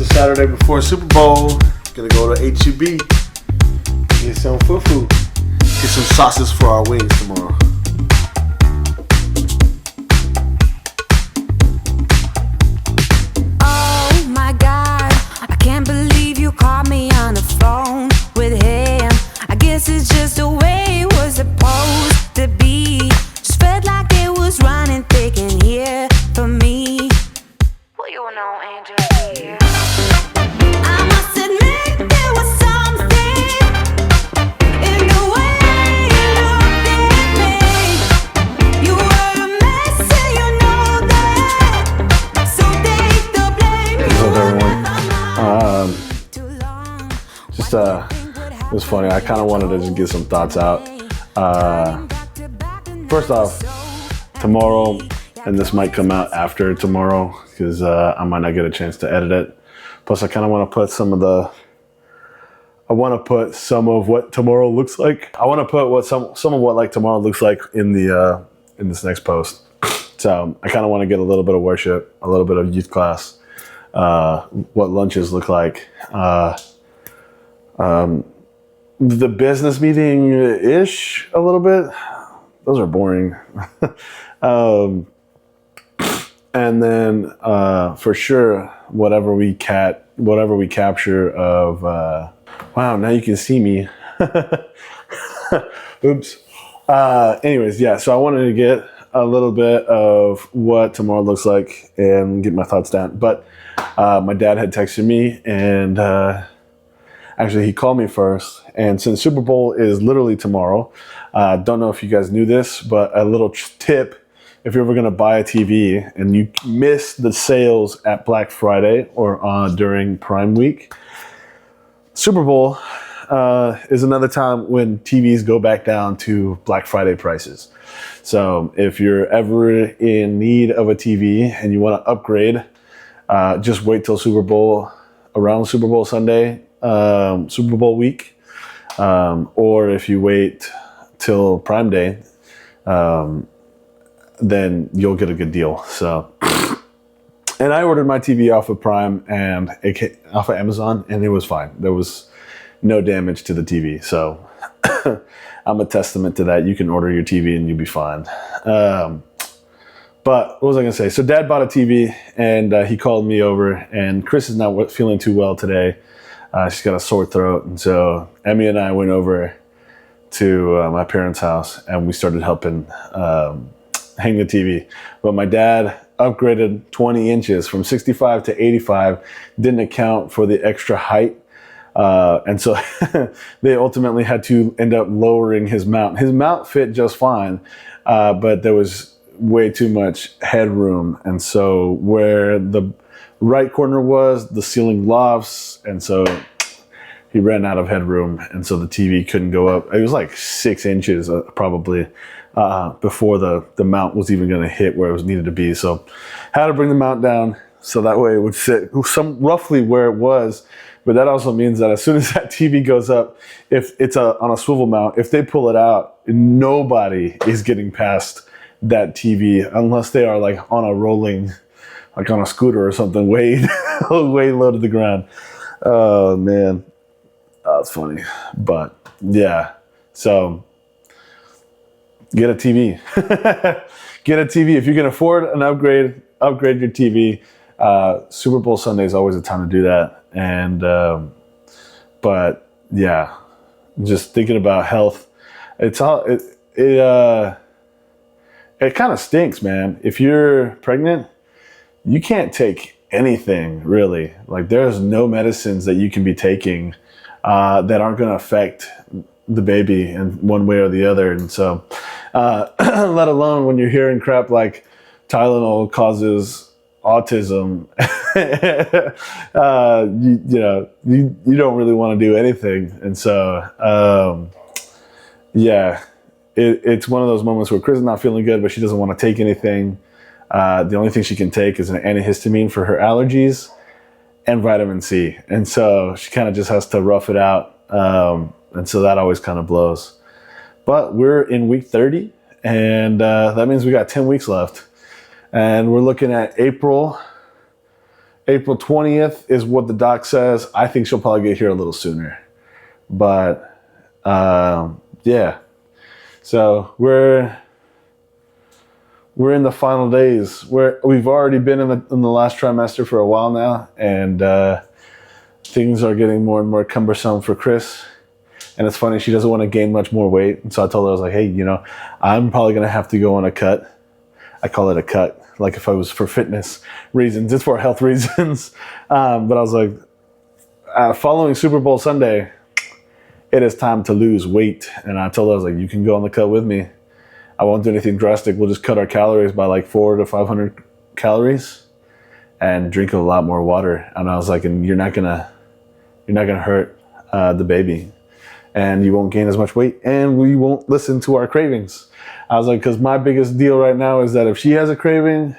the Saturday before Super Bowl. Gonna go to HEB, get some fufu, get some sauces for our wings tomorrow. Oh my God, I can't believe you caught me on the phone with him. I guess it's just the way it was supposed to be. Just felt like it was running thick in here for me. Well, you know, Angel here. I must admit there was something in the way you looked at me. You were a mess and you know that. So take the blame. What's up, everyone? It was funny. I kind of wanted to just get some thoughts out. First off, tomorrow, and this might come out after tomorrow because I might not get a chance to edit it. Plus, I kind of want to put some of what tomorrow looks like. I want to put some of what like tomorrow looks like in the in this next post. So I kind of want to get a little bit of worship, a little bit of youth class, what lunches look like. The business meeting ish a little bit. Those are boring. And then for sure, whatever we capture of wow, now you can see me. Oops. Anyways, yeah, so I wanted to get a little bit of what tomorrow looks like and get my thoughts down. But my dad had texted me, and actually he called me first. And since Super Bowl is literally tomorrow, don't know if you guys knew this, but a little tip: if you're ever going to buy a TV and you miss the sales at Black Friday or during Prime Week, Super Bowl is another time when TVs go back down to Black Friday prices. So if you're ever in need of a TV and you want to upgrade, just wait till Super Bowl, around Super Bowl Sunday, Super Bowl week, or if you wait till Prime Day, then you'll get a good deal. So, and I ordered my TV off of Prime and off of Amazon, and it was fine. There was no damage to the TV. So I'm a testament to that. You can order your TV and you'll be fine. But what was I going to say? So Dad bought a TV, and he called me over, and Chris is not feeling too well today. She's got a sore throat. And so Emmy and I went over to my parents' house, and we started helping hang the TV. But my dad upgraded 20 inches from 65 to 85, didn't account for the extra height. And so they ultimately had to end up lowering his mount. His mount fit just fine, but there was way too much headroom. And so where the right corner was, the ceiling lofts, and so he ran out of headroom, and so the TV couldn't go up. It was like 6 inches probably before the mount was even going to hit where it was needed to be. So had to bring the mount down so that way it would sit roughly where it was. But that also means that as soon as that TV goes up, if it's on a swivel mount, if they pull it out, nobody is getting past that TV unless they are like on a rolling, like on a scooter or something, way low to the ground. Oh man, that's funny. But yeah, so get a TV. Get a TV if you can afford an upgrade. Upgrade your TV. Super Bowl Sunday is always a time to do that. And but yeah, just thinking about health, it kind of stinks, man. If you're pregnant, you can't take anything really. Like there's no medicines that you can be taking that aren't going to affect the baby in one way or the other. And so let alone when you're hearing crap like Tylenol causes autism, you don't really want to do anything. And so yeah, it's one of those moments where Chris is not feeling good, but she doesn't want to take anything. The only thing she can take is an antihistamine for her allergies and vitamin C. And so she kind of just has to rough it out. And so that always kind of blows. But we're in week 30, and that means we got 10 weeks left. And we're looking at April April 20th is what the doc says. I think she'll probably get here a little sooner. But yeah. So we're in the final days. We've already been in the last trimester for a while now, and things are getting more and more cumbersome for Chris. And it's funny, she doesn't want to gain much more weight. And so I told her, I was like, hey, I'm probably going to have to go on a cut. I call it a cut, like if I was for fitness reasons. It's for health reasons. But I was like, following Super Bowl Sunday, it is time to lose weight. And I told her, I was like, you can go on the cut with me. I won't do anything drastic. We'll just cut our calories by like 400 to 500 calories and drink a lot more water. And I was like, and you're not gonna hurt the baby, and you won't gain as much weight, and we won't listen to our cravings. I was like, because my biggest deal right now is that if she has a craving,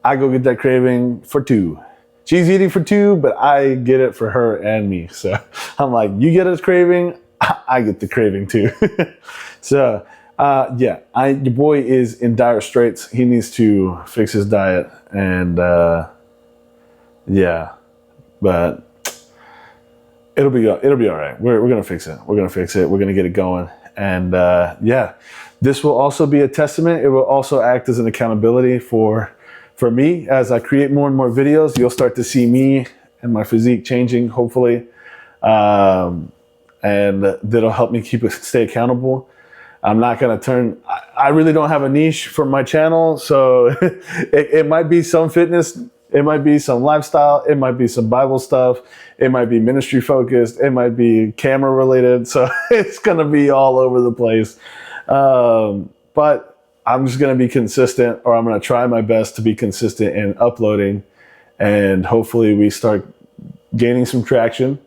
I go get that craving for two. She's eating for two, but I get it for her and me. So I'm like, you get a craving, I get the craving too. So yeah, your boy is in dire straits. He needs to fix his diet, and yeah, but it'll be all right. We're gonna fix it. We're gonna get it going, and yeah, this will also be a testament. It will also act as an accountability for me as I create more and more videos. You'll start to see me and my physique changing, hopefully, and that'll help me stay accountable. I'm not going to turn, I really don't have a niche for my channel. So it might be some fitness. It might be some lifestyle. It might be some Bible stuff. It might be ministry focused. It might be camera related. So it's going to be all over the place. But I'm just going to be consistent, or I'm going to try my best to be consistent in uploading. And hopefully we start gaining some traction.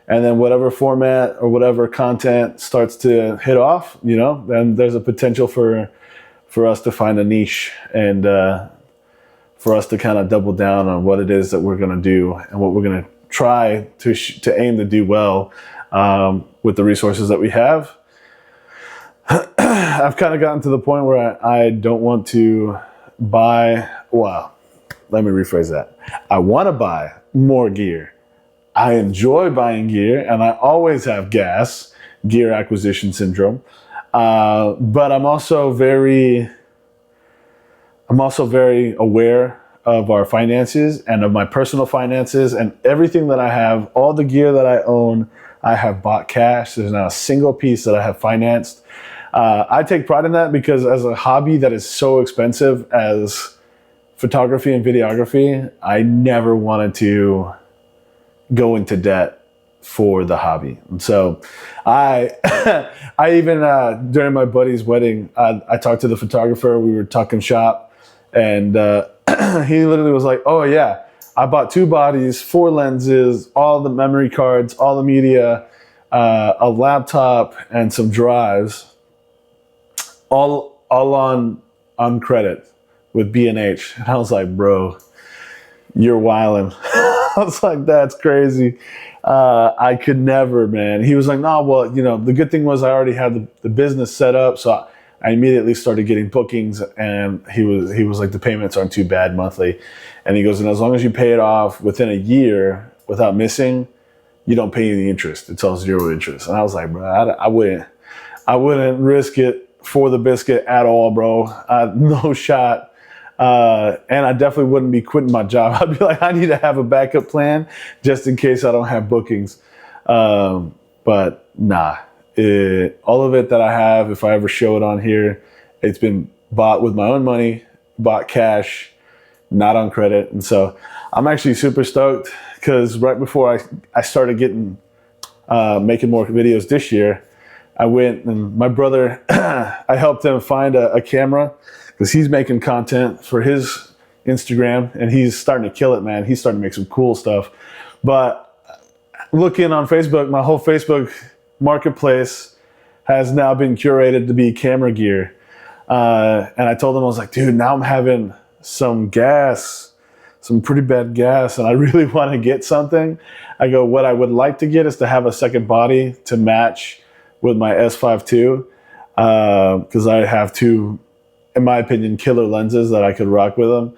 And then whatever format or whatever content starts to hit off, then there's a potential for us to find a niche, and for us to kind of double down on what it is that we're going to do and what we're going to try to aim to do well with the resources that we have. I've kind of gotten to the point where I don't want to buy, well, let me rephrase that. I want to buy more gear. I enjoy buying gear, and I always have gear acquisition syndrome. But I'm also very aware of our finances and of my personal finances, and everything that I have, all the gear that I own, I have bought cash. There's not a single piece that I have financed. I take pride in that, because as a hobby that is so expensive as photography and videography, I never wanted to go into debt for the hobby. And so I even during my buddy's wedding, I talked to the photographer. We were talking shop, and he literally was like, oh yeah, I bought 2 bodies, 4 lenses, all the memory cards, all the media, a laptop, and some drives, all on credit with B&H. And I was like, bro, you're wildin'. I was like, that's crazy. I could never, man. He was like, no, well, the good thing was I already had the business set up. So I immediately started getting bookings, and he was like, the payments aren't too bad monthly. And he goes, and as long as you pay it off within a year without missing, you don't pay any interest. It's all 0 interest. And I was like, bro, I wouldn't risk it for the biscuit at all, bro. No shot. And I definitely wouldn't be quitting my job. I'd be like, I need to have a backup plan just in case I don't have bookings. But nah, all of it that I have, if I ever show it on here, it's been bought with my own money, bought cash, not on credit. And so I'm actually super stoked, because right before I started making more videos this year, I went, and my brother, I helped him find a camera, because he's making content for his Instagram, and he's starting to kill it, man. He's starting to make some cool stuff. But looking on Facebook, my whole Facebook marketplace has now been curated to be camera gear. And I told him, I was like, dude, now I'm having some pretty bad gas, and I really want to get something. I go, what I would like to get is to have a second body to match with my S5 II, because I have 2, in my opinion, killer lenses that I could rock with them.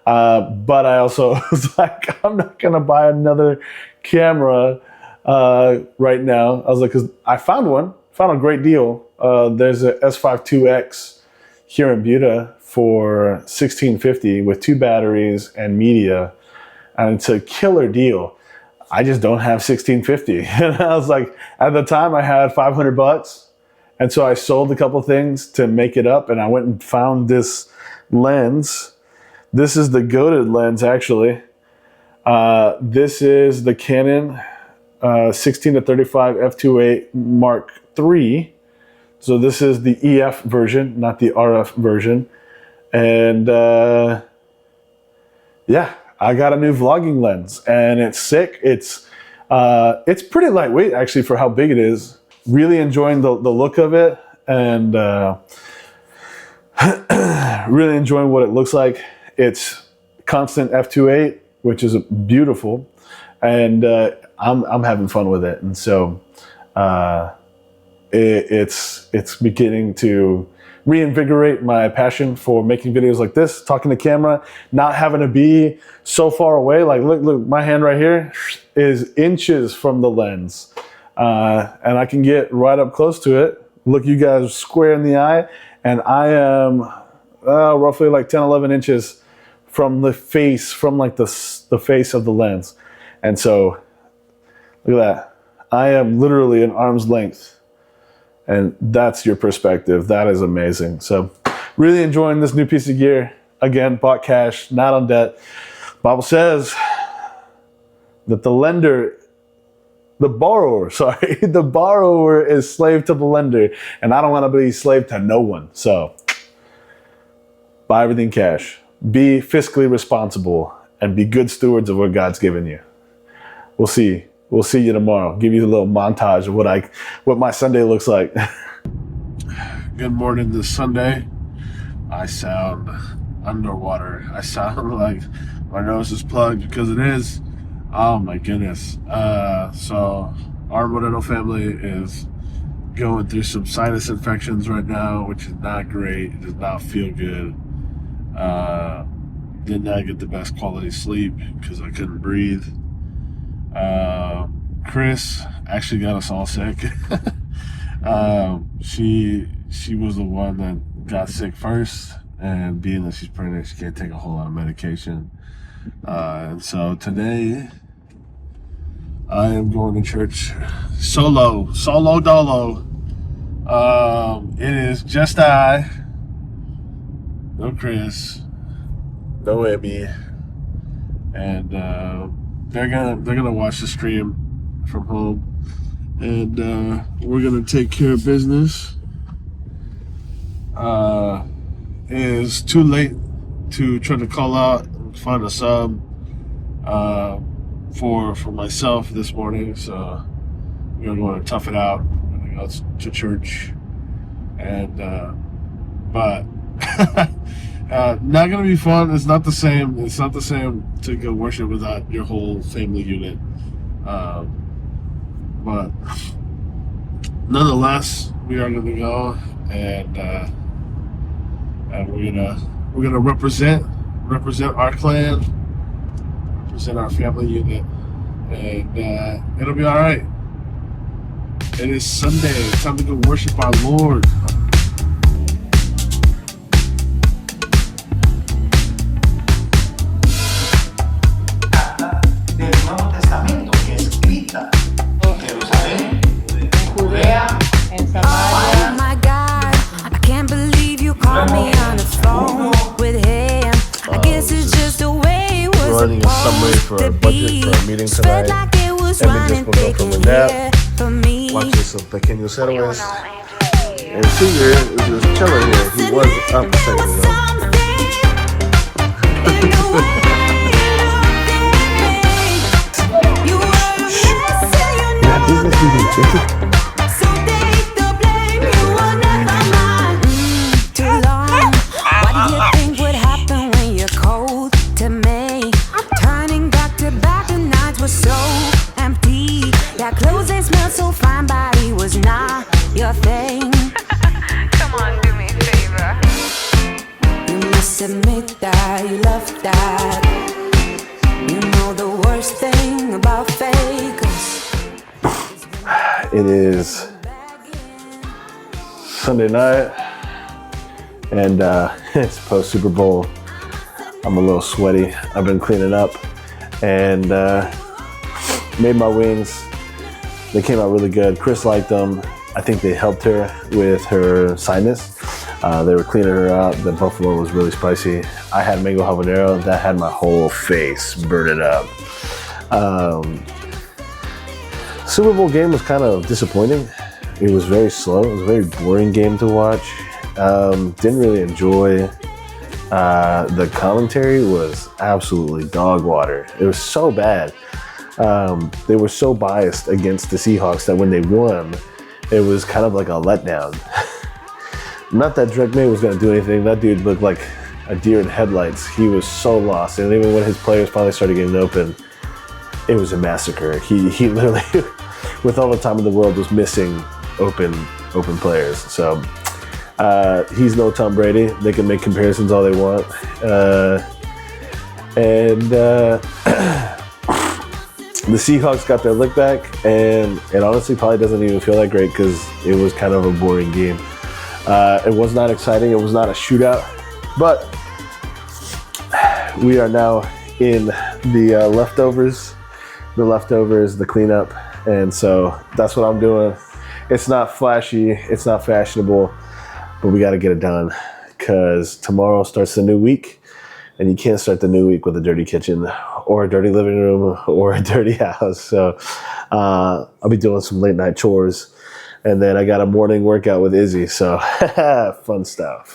But I also was like, I'm not going to buy another camera right now. I was like, because I found a great deal. There's a S5 IIX here in Buda for $1,650 with 2 batteries and media. And it's a killer deal. I just don't have $1,650. And I was like, at the time I had $500. And so I sold a couple things to make it up. And I went and found this lens. This is the goated lens, actually. This is the Canon 16-35 f2.8 Mark III. So this is the EF version, not the RF version. And yeah, I got a new vlogging lens, and it's sick. It's pretty lightweight actually for how big it is. Really enjoying the look of it, and really enjoying what it looks like. It's constant f2.8, which is beautiful, and I'm having fun with it. And so it's beginning to reinvigorate my passion for making videos like this, talking to camera, not having to be so far away. Like, look, my hand right here is inches from the lens. And I can get right up close to it, look you guys square in the eye, and I am roughly like 10, 11 inches from the face, from like the face of the lens. And so, look at that. I am literally an arm's length. And that's your perspective. That is amazing. So really enjoying this new piece of gear. Again, bought cash, not on debt. Bible says that the borrower is slave to the lender. And I don't want to be slave to no one. So buy everything cash. Be fiscally responsible and be good stewards of what God's given you. We'll see. We'll see you tomorrow. Give you a little montage of what my Sunday looks like. Good morning this Sunday. I sound underwater. I sound like my nose is plugged because it is. Oh my goodness. So our Moreno family is going through some sinus infections right now, which is not great. It does not feel good. Did not get the best quality sleep because I couldn't breathe. Chris actually got us all sick. She was the one that got sick first, and being that she's pregnant, she can't take a whole lot of medication. And so today I am going to church solo dolo. It is just I, no Chris, no Emmy, and they're gonna watch the stream from home, and we're gonna take care of business. It is too late to try to call out and find a sub for myself this morning, so we're going to tough it out. I'm gonna go to church, and but not gonna be fun. It's not the same. It's not the same to go worship without your whole family unit. But nonetheless, we are gonna go, and we're gonna represent our clan, represent our family unit, and it'll be all right. It is Sunday. It's time to go worship our Lord. Running a summary for our budget for our meeting tonight. Emmy just woke up from a nap. Watching some pequeños héroes. And Caesar is just chilling here. He was up a second ago. Admit that you love that. It is Sunday night, and it's post Super Bowl. I'm a little sweaty. I've been cleaning up and made my wings. They came out really good. Chris liked them. I think they helped her with her sinus. They were cleaning her out. The buffalo was really spicy. I had mango habanero. That had my whole face burning up. Super Bowl game was kind of disappointing. It was very slow. It was a very boring game to watch. Didn't really enjoy. The commentary was absolutely dog water. It was so bad. They were so biased against the Seahawks that when they won, it was kind of like a letdown. Not that Drake May was going to do anything. That dude looked like a deer in headlights. He was so lost. And even when his players finally started getting open, it was a massacre. He literally, with all the time in the world, was missing open players. So he's no Tom Brady. They can make comparisons all they want. The Seahawks got their lick back, and it honestly probably doesn't even feel that great because it was kind of a boring game. It was not exciting. It was not a shootout, but we are now in the leftovers, the cleanup, and so that's what I'm doing. It's not flashy, it's not fashionable, but we got to get it done because tomorrow starts the new week, and you can't start the new week with a dirty kitchen or a dirty living room or a dirty house. So I'll be doing some late night chores. And then I got a morning workout with Izzy, so fun stuff.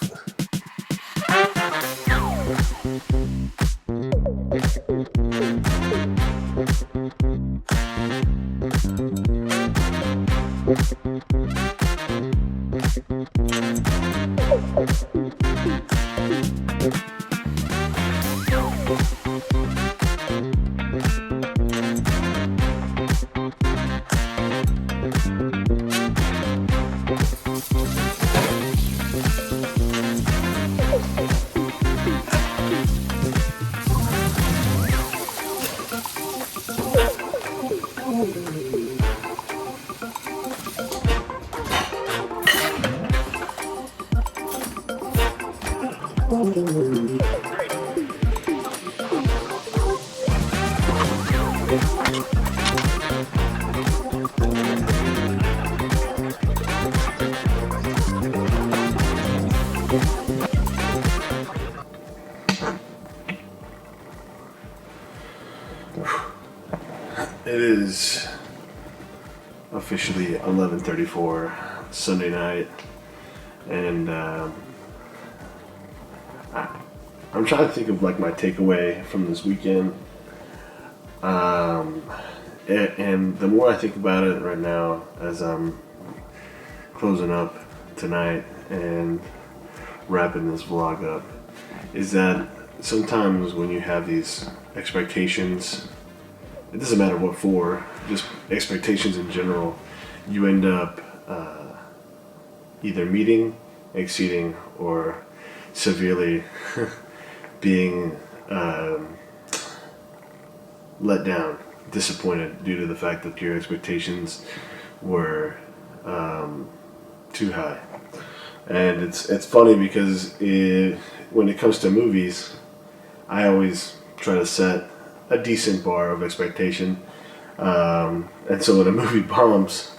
It is officially 11:34 Sunday night, and I'm trying to think of like my takeaway from this weekend. And the more I think about it right now, as I'm closing up tonight and wrapping this vlog up, is that sometimes when you have these expectations, it doesn't matter what for, just expectations in general, you end up either meeting, exceeding, or severely being let down, disappointed due to the fact that your expectations were too high. And it's funny because when it comes to movies, I always try to set a decent bar of expectation, and so when a movie bombs,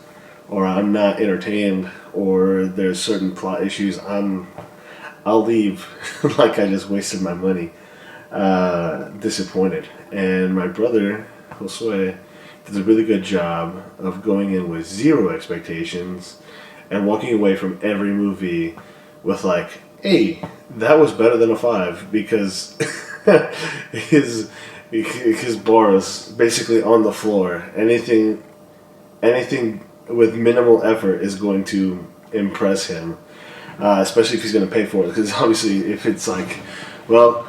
or I'm not entertained, or there's certain plot issues, I'll leave like I just wasted my money, disappointed. And my brother Josue does a really good job of going in with zero expectations and walking away from every movie with like, hey, that was better than a 5, because his bar is basically on the floor. Anything with minimal effort is going to impress him, especially if he's going to pay for it. Because obviously, if it's like, well,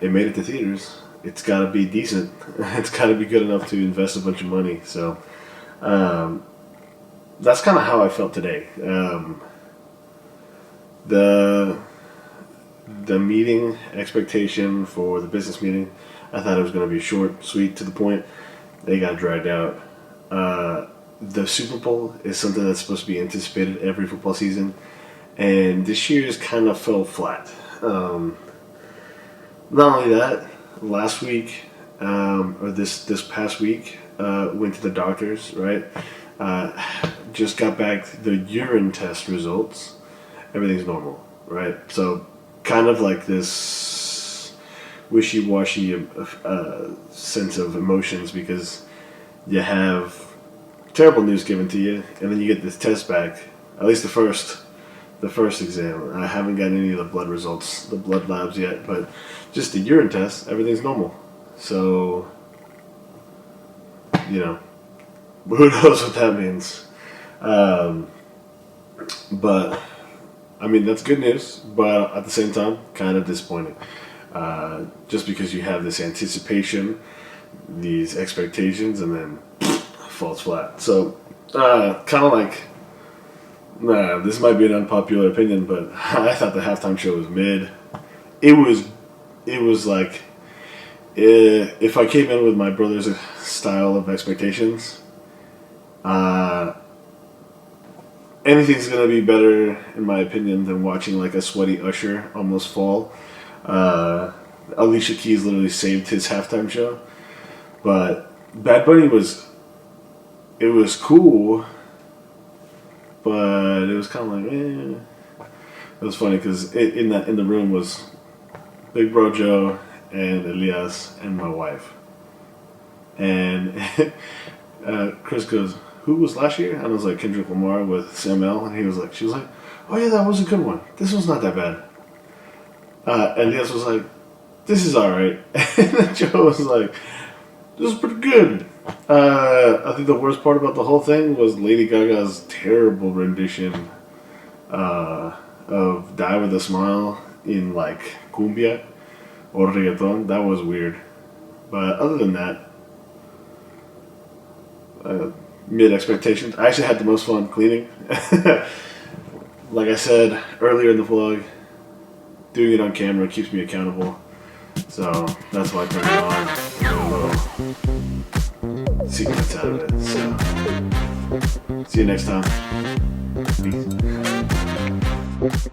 it made it to theaters, it's got to be decent. It's got to be good enough to invest a bunch of money. So that's kind of how I felt today. The meeting expectation for the business meeting, I thought it was going to be short, sweet, to the point. They got dragged out. the Super Bowl is something that's supposed to be anticipated every football season, and this year's kind of fell flat. Not only that, last week or this past week, went to the doctors. Right, just got back the urine test results. Everything's normal. Right, so kind of like this wishy-washy sense of emotions because you have terrible news given to you, and then you get this test back. At least the first exam. I haven't got any of the blood results, the blood labs yet, but just the urine test, everything's normal. So, you know, who knows what that means? But I mean, that's good news, but at the same time, kind of disappointing. Just because you have this anticipation, these expectations, and then falls flat. So, kind of like, this might be an unpopular opinion, but I thought the halftime show was mid. It was like, if I came in with my brother's style of expectations, anything's gonna be better, in my opinion, than watching like a sweaty Usher almost fall. Alicia Keys literally saved his halftime show, but Bad Bunny was cool, but it was kind of like, eh. It was funny because in the room was Big Bro Joe and Elias and my wife, and Chris goes, "Who was last year?" And I was like, "Kendrick Lamar with Sam L." And she was like, "Oh yeah, that was a good one. This one's not that bad." And Elias was like, "This is alright." And then Joe was like, "This is pretty good." I think the worst part about the whole thing was Lady Gaga's terrible rendition of Die With A Smile in like cumbia or reggaeton. That was weird. But other than that, mid expectations. I actually had the most fun cleaning. Like I said earlier in the vlog, doing it on camera keeps me accountable. So that's why I turned it on. Get a little secrets out of it. So see you next time. Peace.